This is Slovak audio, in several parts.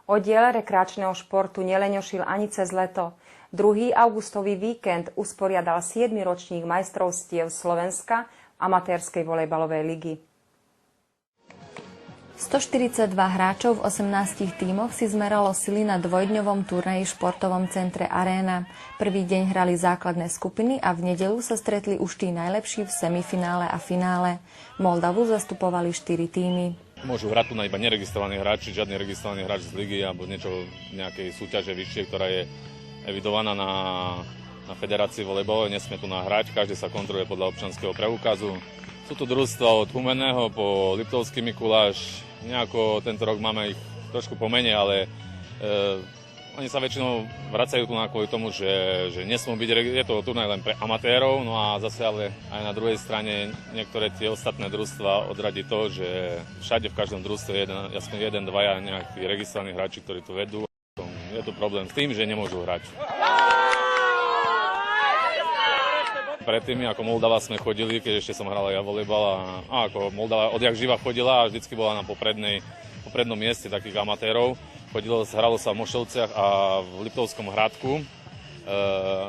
Oddiel rekreačného športu neleňošil ani cez leto. 2. augustový víkend usporiadal 7. ročník majstrovstiev Slovenska amatérskej volejbalovej ligy. 142 hráčov v 18 tímoch si zmeralo sily na dvojdňovom turnaji v športovom centre Aréna. Prvý deň hrali základné skupiny a v nedeľu sa stretli už tí najlepší v semifinále a finále. Moldavu zastupovali 4 tímy. Môžu hrať tu na iba neregistrovaní hráči, žiadny registrovaný hráč z ligy alebo niečo nejakej súťaže vyššie, ktorá je evidovaná na federácii volejbalovej. Nesmie tu nahrať, každý sa kontroluje podľa občianskeho preukazu. Sú tu družstva od Humenného po Liptovský Mikuláš. Nejako tento rok máme ich trošku pomene, ale oni sa väčšinou vracajú tu kvôli tomu, že nesmú byť, je to turnaj len pre amatérov, no a zase ale aj na druhej strane niektoré tie ostatné družstva odradí to, že všade v každom družstve je jasne jeden, dvaja nejakí registrovaní hráči, ktorí tu vedú. Je tu problém s tým, že nemôžu hrať. Predtým, ako Moldava sme chodili, keď ešte som hral ja volejbal a ako Moldava odjak živa chodila a vždycky bola na poprednom mieste takých amatérov. Hralo sa v Mošovciach a v Liptovskom Hradku.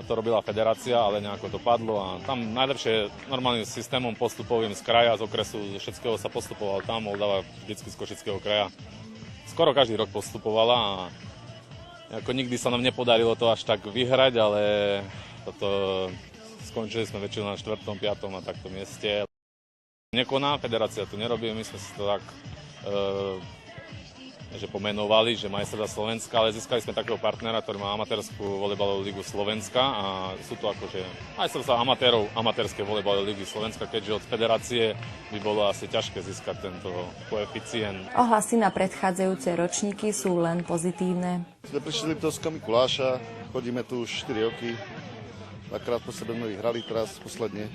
To robila federácia, ale nejako to padlo a tam najlepšie normálnym systémom postupovým z kraja, z okresu, z všetkého sa postupoval tam. Moldava vždycky z Košického kraja. Skoro každý rok postupovala a ako nikdy sa nám nepodarilo to až tak vyhrať, ale skončili sme väčšinou na 4., 5. a takto mieste. Nekoná, federácia to nerobí, my sme si to tak že pomenovali, že majstrovstvá Slovenska, ale získali sme takého partnera, ktorý má amatérskú volejbalovú ligu Slovenska a sú to akože majstrovstvá amatérov amatérskej volejbalovej ligy Slovenska, keďže od federácie by bolo asi ťažké získať tento koeficient. Ohlasy na predchádzajúce ročníky sú len pozitívne. Sme prišli do Liptovského Mikuláša, chodíme tu už 4 roky. Dvakrát po sebe mnohí hrali teraz posledne.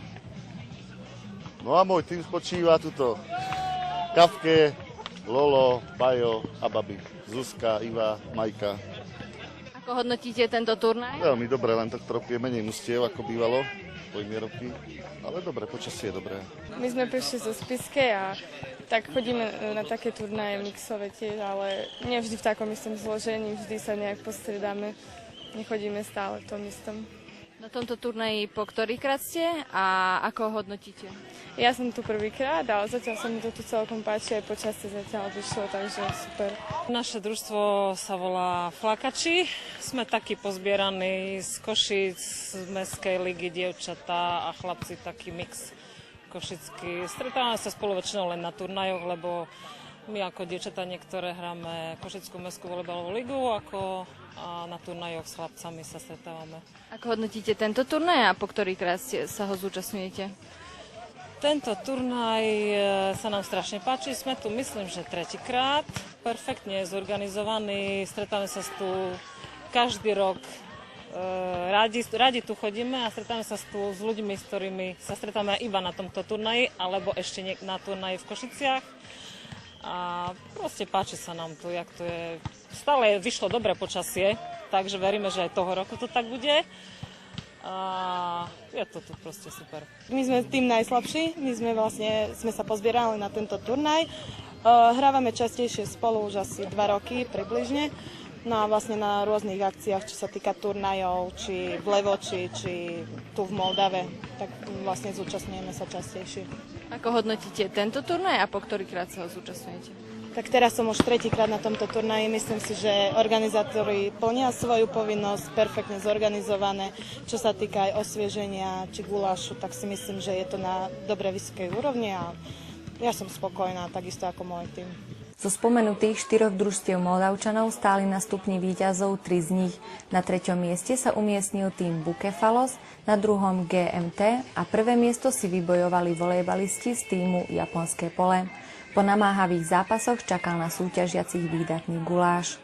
No a môj tým spočíva tuto Kafke, Lolo, Pajo a Babi. Zuzka, Iva, Majka. Ako hodnotíte tento turnaj? Veľmi dobre, len tohto roku je menej mustiev, ako bývalo po iné roky. Ale dobre, počasie je dobré. My sme prišli zo Spiskej a tak chodíme na také turnaje mixové tiež, ale nie vždy v takom istom zložení, vždy sa nejak postriedáme. Nechodíme stále v tom istom. Na tomto turnaji po ktorýkrát ste a ako ho hodnotíte? Ja som tu prvýkrát, ale zatiaľ sa mi to tu celkom páči, aj počasie zatiaľ vyšlo, takže super. Naše družstvo sa volá Flakači. Sme takí pozbieraní z Košíc, z Mestskej ligy, dievčatá a chlapci, taký mix košický. Stretávame sa spolu väčšinou len na turnajoch, lebo my ako dievčatá niektoré hráme Košickú mestskú volejbalovú ligu, a na turnajoch s chlapcami sa stretávame. Ako hodnotíte tento turnaj a po ktorýkrát sa ho zúčastňujete? Tento turnaj sa nám strašne páči. Sme tu, myslím, že 3. krát. Perfektne zorganizovaný. Stretávame sa tu každý rok. Radi tu chodíme a stretávame sa tu s ľuďmi, s ktorými sa stretávame iba na tomto turnaji, alebo ešte na turnaji v Košiciach. A proste páči sa nám tu, jak to je. Stále vyšlo dobré počasie, takže veríme, že aj toho roku to tak bude. A je to tu proste super. My sme tým najslabší, sme sa pozbierali na tento turnaj. Hrávame častejšie spolu už asi 2 roky približne. No a vlastne na rôznych akciách, čo sa týka turnajov, či v Levoči, či tu v Moldave, tak vlastne zúčastňujeme sa častejšie. Ako hodnotíte tento turnaj a po ktorýkrát sa ho zúčastňujete? Tak teraz som už 3. krát na tomto turnaji. Myslím si, že organizátori plnia svoju povinnosť, perfektne zorganizované. Čo sa týka aj osvieženia či gulášu, tak si myslím, že je to na dobre vysokej úrovni a ja som spokojná, takisto ako môj tým. Zo spomenutých 4 družstiev Moldavčanov stáli na stupni víťazov 3 z nich. Na 3. mieste sa umiestnil tým Bukefalos, na 2. GMT a 1. miesto si vybojovali volejbalisti z týmu Japonské pole. Po namáhavých zápasoch čakal na súťažiacich výdatný guláš.